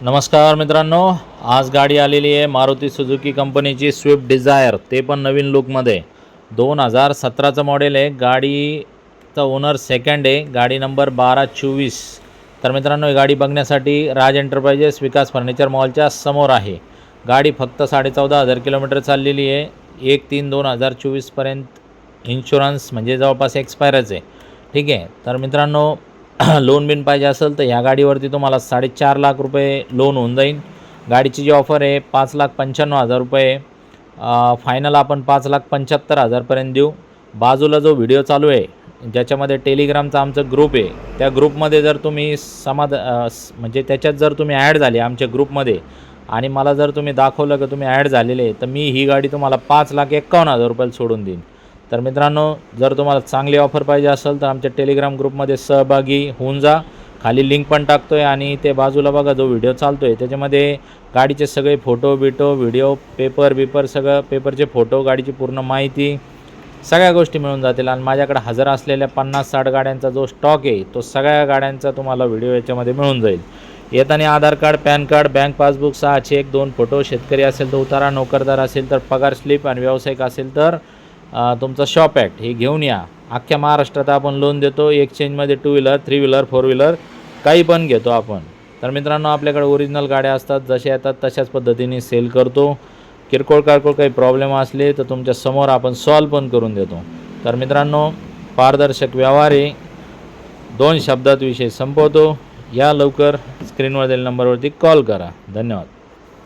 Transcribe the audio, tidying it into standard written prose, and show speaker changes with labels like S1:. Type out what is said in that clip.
S1: नमस्कार मित्रांनो, आज गाडी आलेली आहे मारुती सुझुकी कंपनीची स्विफ्ट डिझायर, ते पण नवीन लुकमध्ये 2017चं मॉडेल आहे। गाडीचा ओनर सेकंड आहे, गाडी नंबर 1224। तर मित्रांनो, ही गाडी बघण्यासाठी राज एंटरप्राइजेस विकास फर्निचर मॉलच्या समोर आहे। गाडी फक्त 14,500 किलोमीटर चाललेली आहे। 1/3/2024पर्यंत इन्शुरन्स म्हणजे जवळपास एक्सपायरच आहे। ठीक आहे, तर मित्रांनो लोन बिन पाहिजे असेल तर ह्या गाडीवरती तुम्हाला 4.5 लाख रुपये लोन होऊन जाईल। गाडीची जी ऑफर आहे 5,95,000 रुपये, फायनल आपण 5,75,000पर्यंत देऊ। बाजूला जो व्हिडिओ चालू आहे ज्याच्यामध्ये टेलिग्रामचा आमचा ग्रुप आहे, त्या ग्रुपमध्ये जर तुम्ही म्हणजे त्याच्यात जर तुम्ही ॲड झाले आमच्या ग्रुपमध्ये आणि मला जर तुम्ही दाखवलं की तुम्ही ॲड झालेले, तर मी ही गाडी तुम्हाला 5,51,000 रुपयाला सोडून देईन। तर मित्रांनो, जर तुम्हाला चांगली ऑफर पाहिजे असेल तर आमच्या टेलिग्राम ग्रुपमध्ये सहभागी होऊन जा। खाली लिंक पण टाकतो आहे आणि ते बाजूला बघा जो व्हिडिओ चालतो आहे त्याच्यामध्ये गाडीचे सगळे फोटो व्हिडिओ पेपर सगळं, पेपरचे फोटो, गाडीची पूर्ण माहिती, सगळ्या गोष्टी मिळून जातील। आणि माझ्याकडे हजर असलेल्या 50-60 गाड्यांचा जो स्टॉक आहे तो सगळ्या गाड्यांचा तुम्हाला व्हिडिओ याच्यामध्ये मिळून जाईल। येताना Aadhaar card, PAN card, bank passbook, 6 cheque, 2 photo, शेतकरी असेल तर उतारा, नोकरदार असेल तर पगार स्लिप आणि व्यावसायिक असेल तर तुमचा शॉप ॲक्ट हे घेऊन या। अख्ख्या महाराष्ट्रात आपण लोन देतो, एक्सचेंजमध्ये 2 व्हीलर, 3 व्हीलर, 4 व्हीलर काही पण घेतो आपण। तर मित्रांनो, आपल्याकडे ओरिजिनल गाड्या असतात, जशा येतात तशाच पद्धतीने सेल करतो। किरकोळ काही प्रॉब्लेम असले तर तुमच्या समोर आपण सॉल्व पण करून देतो। तर मित्रांनो, पारदर्शक व्यवहार आहे, 2 शब्दात विषय संपवतो। या लवकर स्क्रीनवर दिलेल्या नंबरवरती कॉल करा। धन्यवाद।